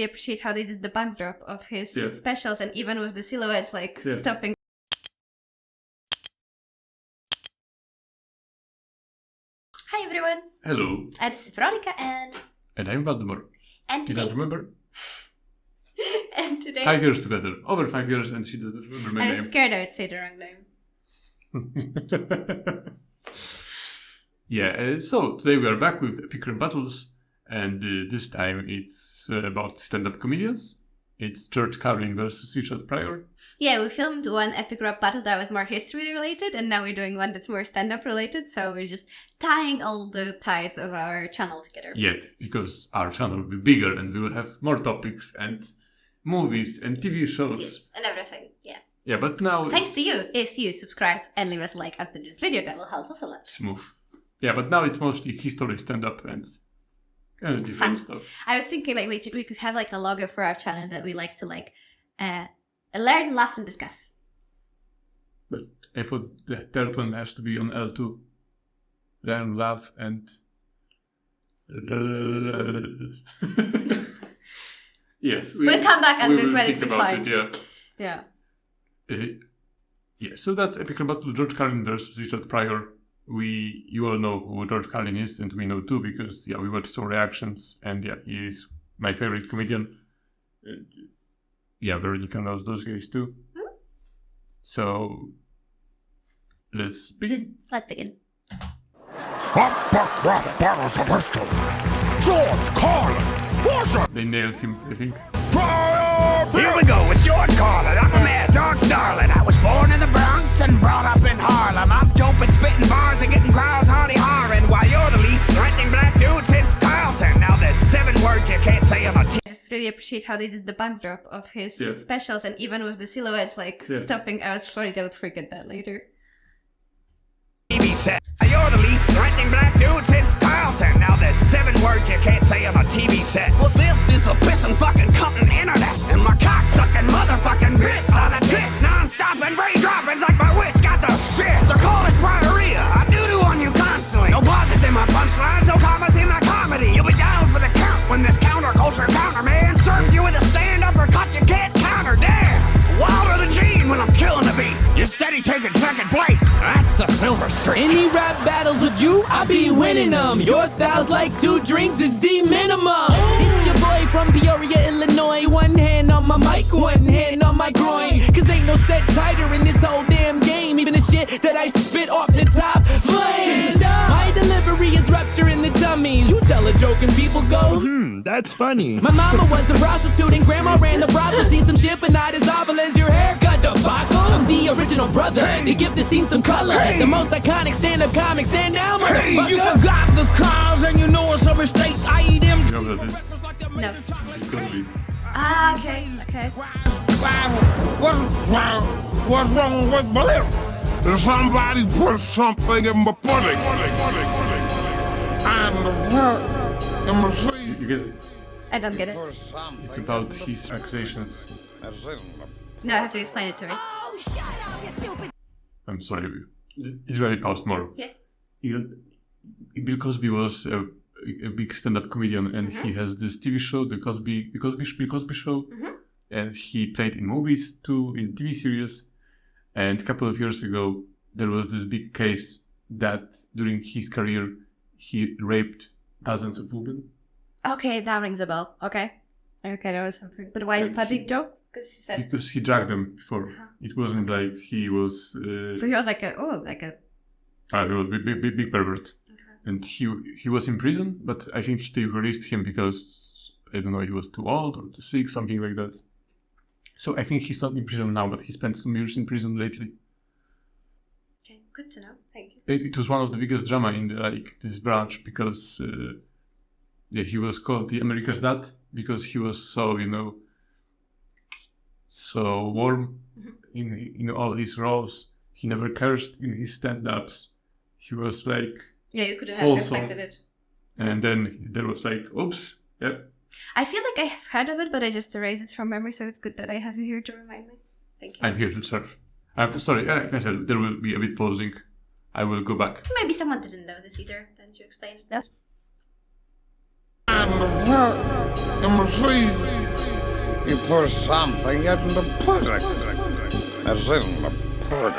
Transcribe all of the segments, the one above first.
really appreciate how they did the backdrop of his specials, and even with the silhouettes, like stuffing. Hi everyone! Hello. This is Weronika and I'm Waldemar. And today... You don't remember? And today... 5 years together. Over 5 years and she doesn't remember my name. I was scared I would say the wrong name. Yeah, so today we are back with Epic Rap Battles, and this time it's about stand-up comedians. It's Carlin versus Pryor. Yeah, we filmed one epic rap battle that was more history related, and now we're doing one that's more stand-up related, so we're just tying all the ties of our channel together. Yet, because our channel will be bigger and we will have more topics and movies and TV shows. Yes, and everything, yeah. Yeah, but now... Thanks to you, if you subscribe and leave us a like after this video, that will help us a lot. Smooth. Yeah, but now it's mostly history, stand-up, and different stuff. I was thinking like we could have like a logo for our channel that we like to like learn, laugh, and discuss. But I thought the third one has to be on L2. Learn, laugh, and... Yes. We'll come back on this when it's refined. Yeah. Yeah, so that's Epic Rap Battle, George Carlin versus Richard Pryor. You all know who George Carlin is, and we know too because we watched some reactions, and he is my favorite comedian. Weronika knows those guys too. Mm-hmm. So let's begin. Let's begin. Epic Rap Battles of History. George Carlin. They nailed him, I think. Here we go with George Carlin. I'm a mad dog starlet. I was born in the Bronx and brought up in Harlem. I'm doping, spitting bars and getting crowds hardy harring. While you're the least threatening black dude since Carlton. Now there's 7 words you can't say on a I just really appreciate how they did the backdrop of his specials, and even with the silhouettes like stuffing. I was worried I would forget that later. TV set. You're the least threatening black dude since Carlton. Now there's 7 words you can't say on a TV set. Well, this is the pissin' fucking cutting internet, and my cock-sucking motherfucking bits on the tits. Non-stop and brain droppings like my wits got the shit. So call this Pryor. I doo-doo on you constantly. No pauses in my punchlines, no commas in my comedy. You'll be down for the count when this counterculture counterman serves you with a stand-up or cut you can't counter. Damn! Wilder than Gene when I'm killing the beat. You're steady taking second place. That's a silver streak. Any rap battles with you, I be winning them. Your style's like 2 drinks, it's the minimum. It's your boy from Pryor, Illinois. 1 hand on my mic, 1 hand on my groin. Cause ain't no set tighter in this whole damn game. Even the shit that I spit off the top flames. My delivery is rupturing the tummies. You tell a joke and people go, that's funny. My mama was a prostitute and grandma ran the brothel. Seen some shit but not as awful as your haircut debacle. I'm the original brother to give the scene some color. The most iconic stand-up comic, stand down, motherfucker. You forgot the cause and you know it's a mistake. I eat them. You know that is? No. Because Ah, okay. What's wrong with belief? Somebody put something in my pudding. And what in my sleeve? you get it? I don't get it. It's about his accusations. No, I have to explain it to me. I'm sorry. It's very past more. Yeah. Bill Cosby was a big stand-up comedian, and he has this TV show, the Bill Cosby Show, and he played in movies too, in TV series. And a couple of years ago, there was this big case that during his career, he raped dozens of women. Okay, that rings a bell. Okay, that was something. But why the public joke? Because he dragged them before. It wasn't like he was... so he was like a big pervert. And he was in prison, but I think they released him because, I don't know, he was too old or too sick, something like that. So I think he's not in prison now, but he spent some years in prison lately. Okay, good to know. Thank you. It was one of the biggest drama in this branch because he was called the America's Dad because he was so, so warm in all his roles. He never cursed in his stand-ups. He was like... Yeah, you couldn't have expected it. And then there was like, oops, I feel like I have heard of it, but I just erased it from memory, so it's good that I have you here to remind me. Thank you. I'm here to serve. I'm sorry, like I said, there will be a bit pausing. I will go back. Maybe someone didn't know this either. Didn't you explain it? And what Number 3, you put something in the pudding. As in the pudding.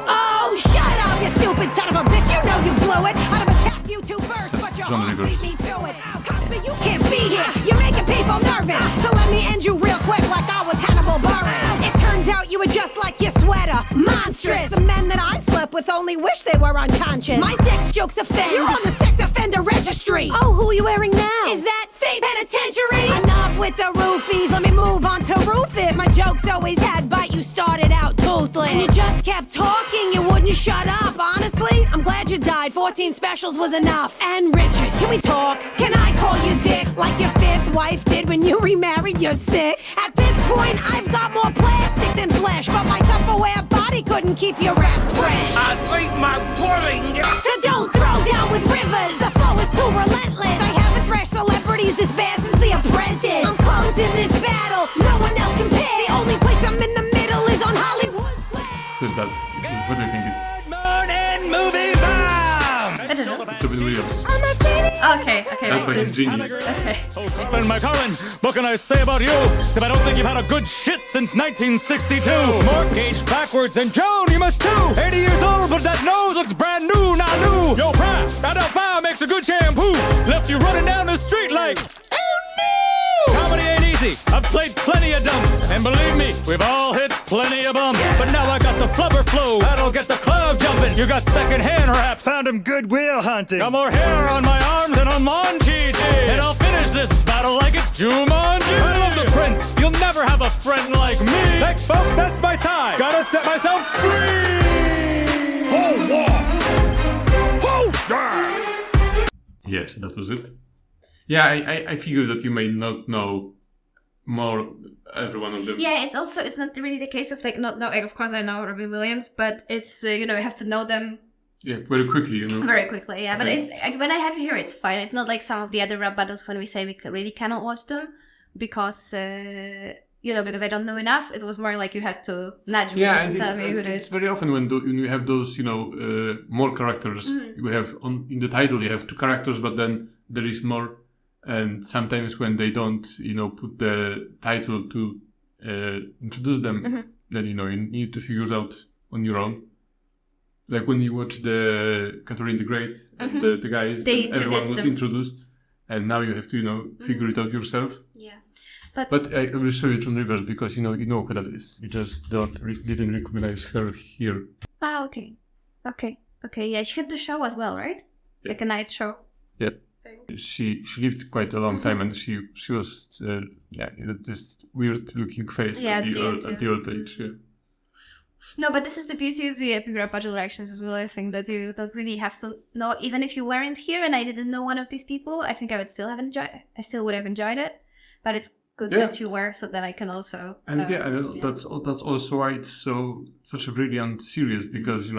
Oh, shut up, you stupid son of a bitch. You know you blew it. I'd have attacked you two first, but your John heart Rivers. beat me to it. Cosby, you can't be here. You're making people nervous. So let me end you real quick like I was Hannibal Buress. It turns out you were just like your sweater. Monstrous. The men that I slept with only wish they were unconscious. My sex jokes offend. You're on the sex offender registry. Oh, who are you wearing now? Is that state penitentiary? Enough with the roofies. Let me move on to Rufus. My jokes always had bite. You started out toothless. And you just kept talking. You wouldn't shut up. Honestly, I'm glad you died. 14 specials was enough. And Richard, can we talk? Can I call you Dick like your fifth wife did when you remarried your sixth? At this point, I've got more plastic than flesh, but my Tupperware body couldn't keep your raps fresh. I think my pudding So don't throw down with rivers. The flow is too relentless. I haven't thrashed celebrities this bad since The Apprentice. I'm closing this battle. No one else compares. The only place I'm in the middle is on Hollywood Square. Who's that? What do you think is? morning movie bomb. I don't know. It's Robin Williams. Okay, okay. That's why he's genius. Okay. Oh, Carlin, my Carlin, what can I say about you? Except I don't think you've had a good shit since 1962. Mortgage backwards, and Joan, you must too. 80 years old, but that nose looks brand new, not new. Yo, Pryor, that Alpha makes a good shampoo. Left you running down the street like, oh no! Comedy ain't easy. I've played plenty of dumps, and believe me, we've all hit plenty of bumps. But now I got the flubber flow, that'll get the club jumping. You got second-hand raps. Found him goodwill hunting. Got more hair on my arms than on Monchi. And I'll finish this battle like it's Jumanji. I love the prince. You'll never have a friend like me. Thanks, folks. That's my time. Gotta set myself free. Hold on. Hold on. Yes, that was it. Yeah, I figured that you may not know more every one of them. Yeah, it's not really the case of like not know. Of course, I know Robin Williams, but it's you have to know them. Yeah, very quickly, Very quickly, yeah. But when I have it here, it's fine. It's not like some of the other rap battles when we say we really cannot watch them because because I don't know enough. It was more like you had to nudge me Yeah, and and tell me who it it's is. very often when you have those, more characters. You have in the title you have two characters, but then there is more. And sometimes when they don't, put the title to introduce them, then you need to figure it out on your own. Like when you watch the Catherine the Great, the guys, everyone was introduced, and now you have to, figure it out yourself. Yeah, but I will show you John Rivers because you know who that is. You just didn't recognize her here. Ah, okay. Yeah, she had the show as well, right? Yeah. Like a night show. Yeah. She lived quite a long time, and she was this weird looking face at the old age. Yeah. No, but this is the beauty of the epic rap battle reactions as well. I think that you don't really have to know. Even if you weren't here and I didn't know one of these people, I think I would still would have enjoyed it. But it's good that you were, so that I can also. And that's also why it's such a brilliant series, because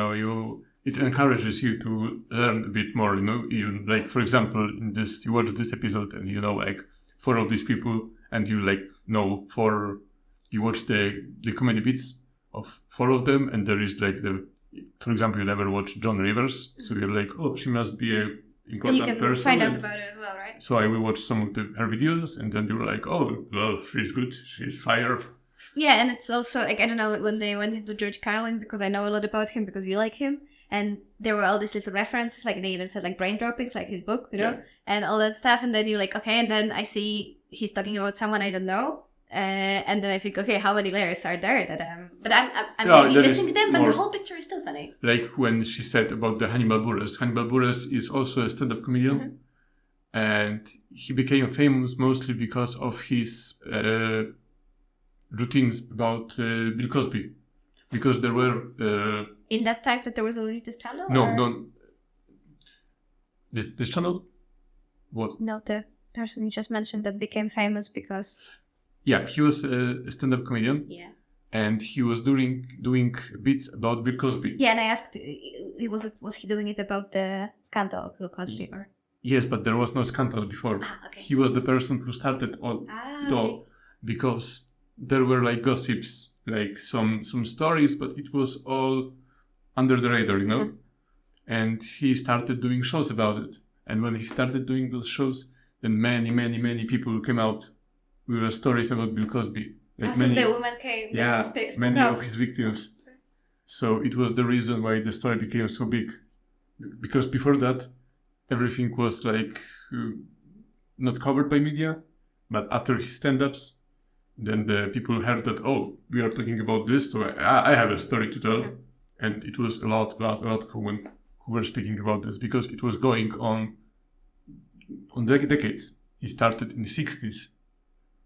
it encourages you to learn a bit more. Even like, for example, in this, you watch this episode and like 4 of these people, and you watch the comedy bits of 4 of them, and there is like for example, you never watch John Rivers, so you're like, oh, she must be a important and you can person. find out about it as well, right? So I will watch some of her videos, and then you're like, oh, well, she's good, she's fire. Yeah, and it's also like, I don't know, when they went into George Carlin, because I know a lot about him because you like him, and there were all these little references, like they even said like brain droppings, like his book, and all that stuff, and then you're like, okay, and then I see he's talking about someone I don't know. And then I think, okay, how many layers are there that I'm maybe missing them, but the whole picture is still funny. Like when she said about the Hannibal Buress. Hannibal Buress is also a stand-up comedian, and he became famous mostly because of his routines about Bill Cosby, because there were in that time that there was already this channel. No, this channel. What? No, the person you just mentioned that became famous because. Yeah, he was a stand-up comedian. Yeah. And he was doing bits about Bill Cosby. Yeah, and I asked, was he doing it about the scandal of Bill Cosby? Or? Yes, but there was no scandal before. Okay. He was the person who started all, because there were like gossips, like some stories, but it was all under the radar, And he started doing shows about it. And when he started doing those shows, then many people came out were stories about Bill Cosby. Like So the woman came. Many of his victims. So it was the reason why the story became so big. Because before that, everything was like not covered by media. But after his stand-ups, then the people heard that, oh, we are talking about this, so I have a story to tell. And it was a lot of women who were speaking about this because it was going on decades. He started in the 60s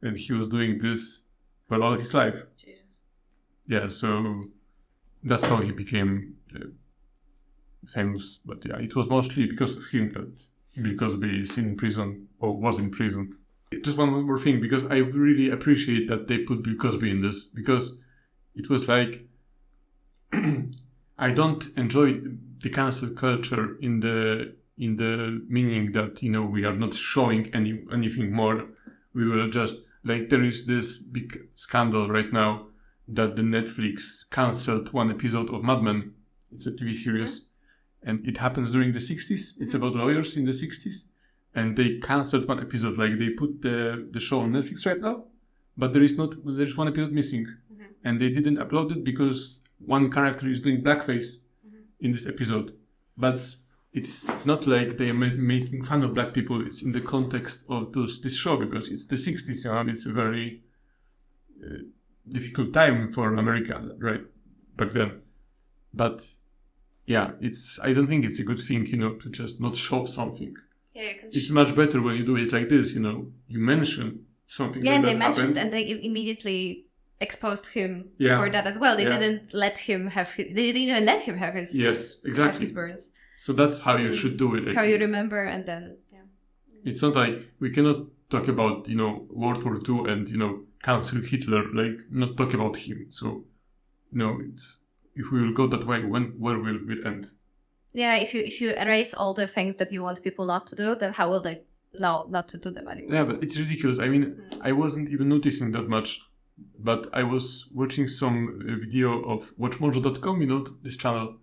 and he was doing this for all his life. Jesus. Yeah, so that's how he became famous. But yeah, it was mostly because of him that Bill Cosby is in prison or was in prison. Just one more thing, because I really appreciate that they put Bill Cosby in this, because it was like I don't enjoy the cancel culture in the meaning that, you know, we are not showing anything more. We will just, like, there is this big scandal right now that the Netflix cancelled one episode of Mad Men. It's a TV series, and it happens during the 60s. It's about lawyers in the 60s. And they cancelled one episode, like they put the show on Netflix right now, but there's one episode missing. And they didn't upload it because one character is doing blackface in this episode. But it's not like they are making fun of black people, it's in the context of this show, because it's the 60s, you know, it's a very difficult time for America, right, back then. But yeah, I don't think it's a good thing, you know, to just not show something. Yeah, it's much better when you do it like this, you know. You mention something. Yeah, like and that they mentioned happened. and they immediately exposed him Yeah. for that as well. They Yeah. didn't let him have. They didn't even let him have his. Yes, have exactly. his burns. So that's how you should do it. That's how you remember, and then It's not like we cannot talk about, you know, World War II and, you know, cancel Hitler, like not talk about him. So, you know, it's if we will go that way, where will it end? Yeah, if you erase all the things that you want people not to do, then how will they know not to do them anymore? Yeah, but it's ridiculous. I mean, I wasn't even noticing that much, but I was watching some video of WatchMojo.com, you know, this channel,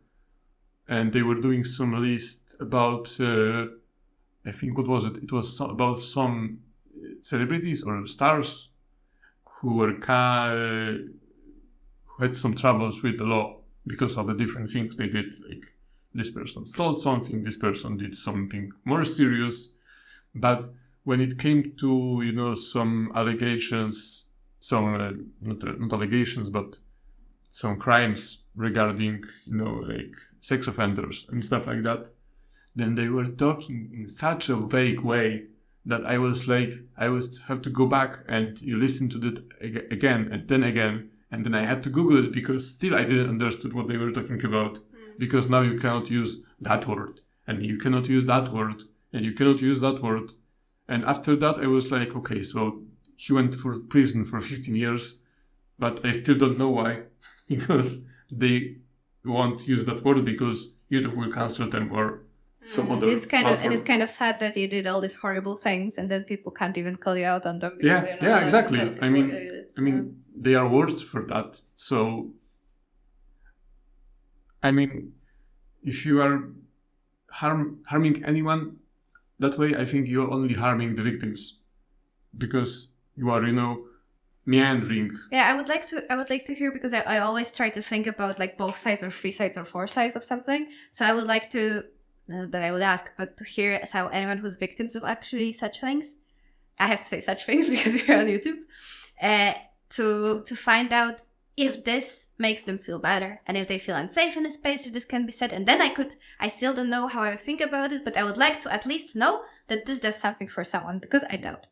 and they were doing some list about, I think, what was it? It was about some celebrities or stars who were who had some troubles with the law because of the different things they did, like this person stole something, this person did something more serious. But when it came to, you know, some allegations, some, not allegations, but some crimes regarding, you know, like sex offenders and stuff like that, then they were talking in such a vague way that I was like, I would have to go back and you listen to that again, and then I had to Google it because still I didn't understand what they were talking about. Because now you cannot use that word, and you cannot use that word, and you cannot use that word. And after that, I was like, okay, so he went for prison for 15 years, but I still don't know why. Because they won't use that word because YouTube will cancel them or some other It's kind platform. of, and it's kind of sad that you did all these horrible things and then people can't even call you out on them. Because Yeah, they're not yeah, allowed exactly. to tell I people. mean, they are words for that. So, I mean, if you are harming anyone that way, I think you're only harming the victims, because you are, you know, meandering. Yeah, I would like to hear, because I always try to think about like both sides or three sides or four sides of something. So I would like to, that I would ask, but to hear as how anyone who's victims of actually such things, I have to say such things because we're on YouTube, to find out if this makes them feel better and if they feel unsafe in a space, if this can be said. And then I still don't know how I would think about it, but I would like to at least know that this does something for someone, because I doubt.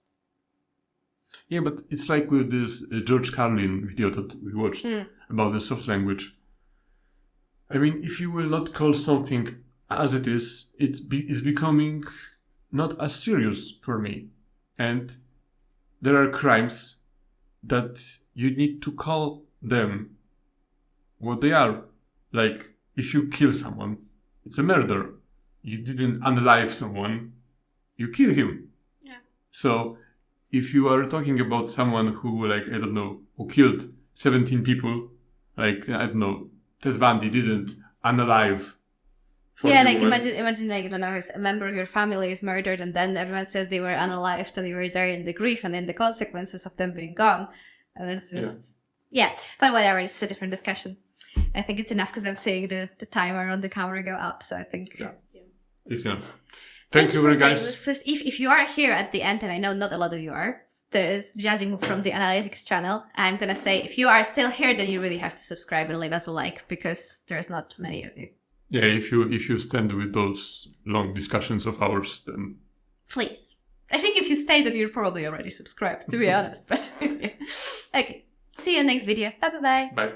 Yeah, but it's like with this George Carlin video that we watched about the soft language. I mean, if you will not call something as it is, it's becoming not as serious for me. And there are crimes that you need to call them what they are. Like, if you kill someone, it's a murder. You didn't unalive someone, you kill him. Yeah. So if you are talking about someone who, like, I don't know, who killed 17 people, like, I don't know, Ted Bundy didn't unalive Yeah, like imagine like, I don't know, a member of your family is murdered and then everyone says they were unalived and you were there in the grief and in the consequences of them being gone. And it's just, yeah. But whatever, it's a different discussion. I think it's enough because I'm seeing the timer on the camera go up. So I think it's enough. Thank you, guys. First, if you are here at the end, and I know not a lot of you are, there's judging from the analytics channel. I'm going to say if you are still here, then you really have to subscribe and leave us a like because there's not many of you. Yeah, if you stand with those long discussions of ours, then please. I think if you stay, then you're probably already subscribed, to be honest. But okay, see you in the next video. Bye. Bye.